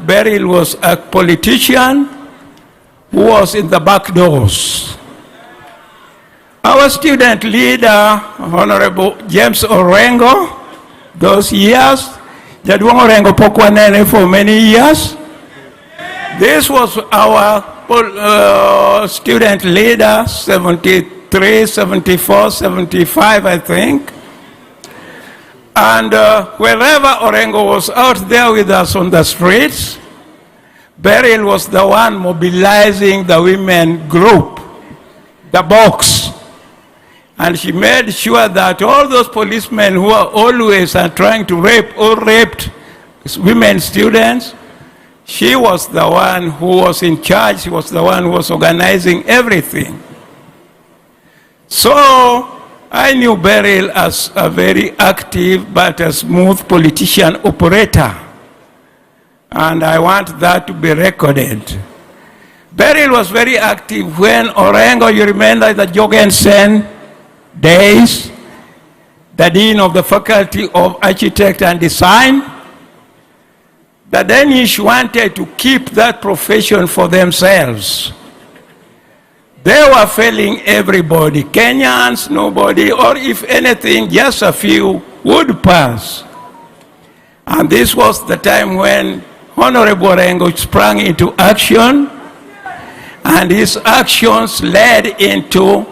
Beryl was a politician who was in the back doors. Our student leader, Honorable James Orengo, those years, Jadwong Orengo Pokwanene for many years. This was our student leader, 73, 74, 75, I think. And wherever Orengo was out there with us on the streets, Beryl was the one mobilizing the women group, the box. And she made sure that all those policemen who are always trying to rape or raped women students, she was the one who was in charge. She was the one who was organizing everything. So I knew Beryl as a very active but a smooth politician operator. And I want that to be recorded. Beryl was very active when Orengo, you remember the Jorgensen days, the Dean of the Faculty of Architecture and Design. The Danish wanted to keep that profession for themselves. They were failing everybody. Kenyans, nobody, or if anything, just a few would pass. And this was the time when Honorable Orengo sprang into action, and his actions led into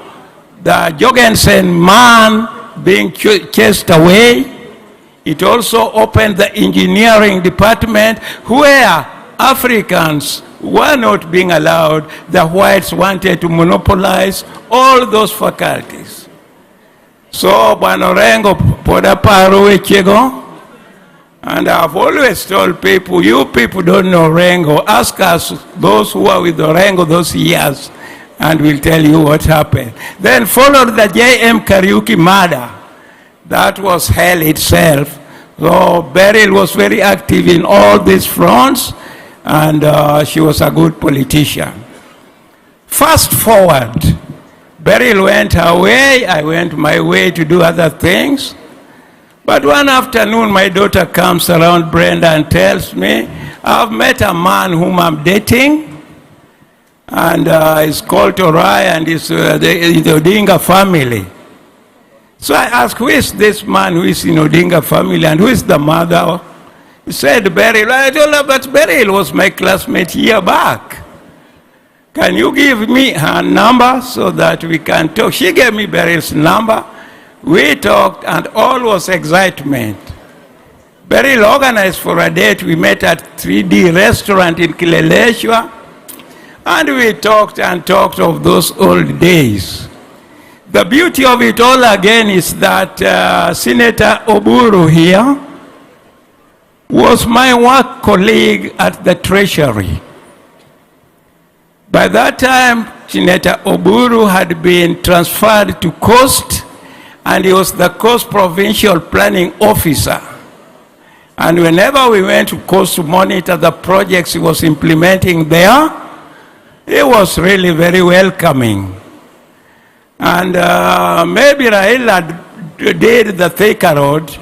the Jorgensen man being chased away. It also opened the engineering department where Africans were not being allowed. The whites wanted to monopolize all those faculties. So, Orengo poda paro echego. And I've always told people, you people don't know Orengo. Ask us, those who are with Orengo those years, and we'll tell you what happened. Then followed the J.M. Kariuki murder. That was hell itself. So Beryl was very active in all these fronts, and she was a good politician. Fast forward, Beryl went her way, I went my way to do other things. But one afternoon, my daughter comes around Brenda and tells me, I've met a man whom I'm dating, and he's called Torai, and he's the Odinga family. So I asked, who is this man who is in Odinga family, and who is the mother? He said, Beryl. I told her, but Beryl was my classmate year back. Can you give me her number so that we can talk? She gave me Beryl's number. We talked, and all was excitement. Beryl organized for a date. We met at 3D restaurant in Kileleshwa, and we talked and talked of those old days. The beauty of it all again is that Senator Oburu here was my work colleague at the Treasury. By that time, Senator Oburu had been transferred to Coast, and he was the Coast Provincial Planning Officer. And whenever we went to Coast to monitor the projects he was implementing there, he was really very welcoming. And maybe Raila did the Thika Road.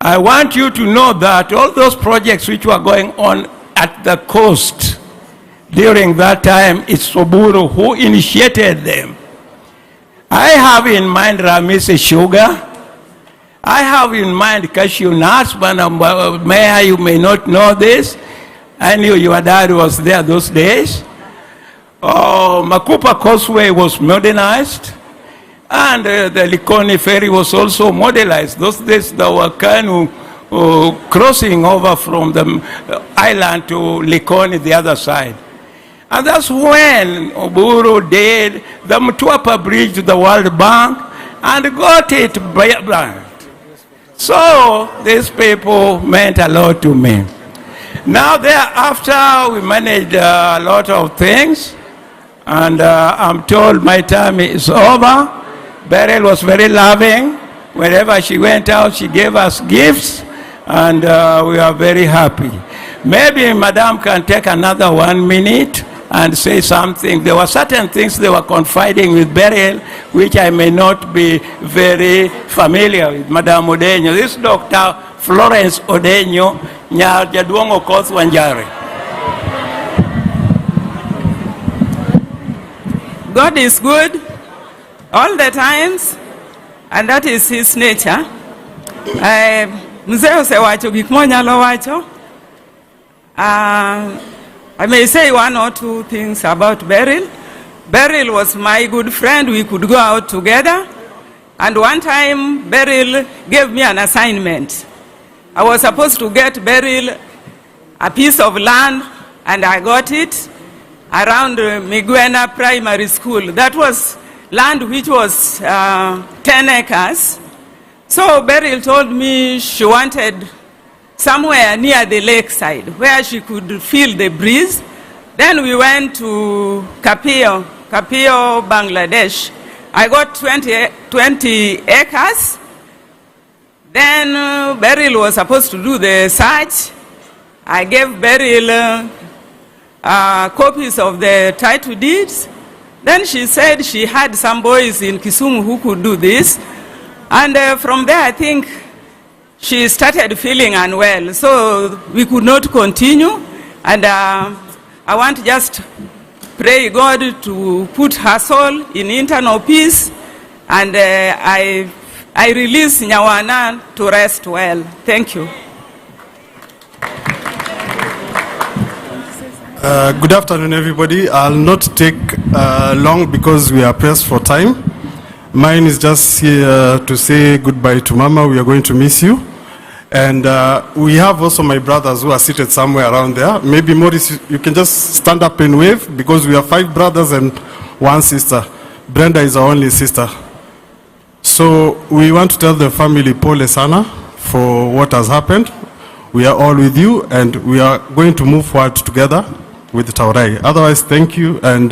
I want you to know that all those projects which were going on at the coast during that time, it's Oburu who initiated them. I have in mind Ramise Sugar. I have in mind cashew nuts, but Mayor, you may not know this. I knew your dad was there those days. Makupa Causeway was modernized, and the Likoni Ferry was also modernized. Those days there were canoe crossing over from the island to Likoni, the other side. And that's when Oburu did the Mtwapa Bridge to the World Bank and got it built. So these people meant a lot to me. Now thereafter, we managed a lot of things, and I'm told my time is over. Beryl was very loving. Wherever she went out, she gave us gifts, and we are very happy. Maybe Madam can take another 1 minute and say something. There were certain things they were confiding with Beryl, which I may not be very familiar with. Madam Odenyo, this Dr. Florence Odenyo, Nyar Jadwong Okoth Wanjare. God is good all the times, and that is his nature. Mzee osewacho gik monyalo wacho. I may say one or two things about Beryl. Beryl was my good friend. We could go out together. And one time, Beryl gave me an assignment. I was supposed to get Beryl a piece of land, and I got it around Miguena Primary School. That was land which was 10 acres. So Beryl told me she wanted somewhere near the lakeside where she could feel the breeze. Then we went to Kapio, Bangladesh. I got 20 acres. Then Beryl was supposed to do the search. I gave Beryl copies of the title deeds. Then she said she had some boys in Kisumu who could do this. And from there, I think she started feeling unwell. So we could not continue. And I want to just pray God to put her soul in internal peace. And I release Nyawana to rest well. Thank you. Good afternoon, everybody. I'll not take long because we are pressed for time. Mine is just here to say goodbye to Mama. We are going to miss you. And we have also my brothers who are seated somewhere around there. Maybe Maurice, you can just stand up and wave because we are 5 brothers and 1 sister. Brenda is our only sister. So we want to tell the family Pole Sana for what has happened. We are all with you and we are going to move forward together with Taurai. Otherwise, thank you and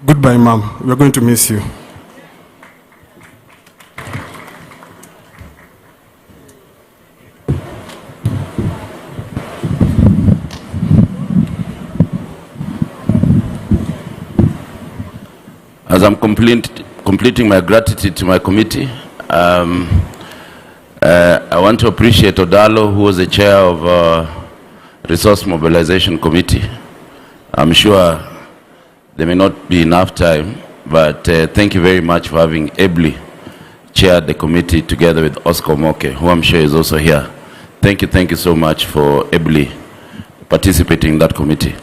goodbye, Mom. We are going to miss you. As I'm completing my gratitude to my committee, I want to appreciate Odalo, who was the chair of Resource Mobilization Committee. I'm sure there may not be enough time, but thank you very much for having ably chaired the committee together with Oscar Moke, who I'm sure is also here. Thank you so much for ably participating in that committee.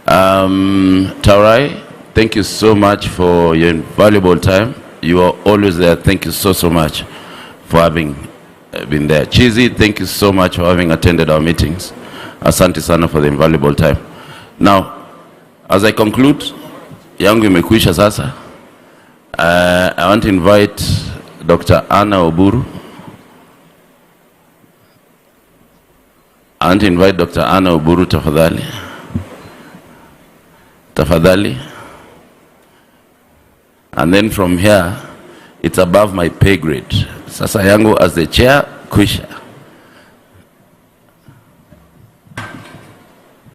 Taurai, thank you so much for your valuable time. You are always there. Thank you so much for having been there. Chizi, thank you so much for having attended our meetings. Asante sana for the invaluable time. Now, as I conclude, yangu imekwisha sasa. I want to invite Dr. Anna Oburu. I want to invite Dr. Anna Oburu, tafadhali. Tafadhali. And then from here, it's above my pay grade. Sasa yangu as the chair, kwisha.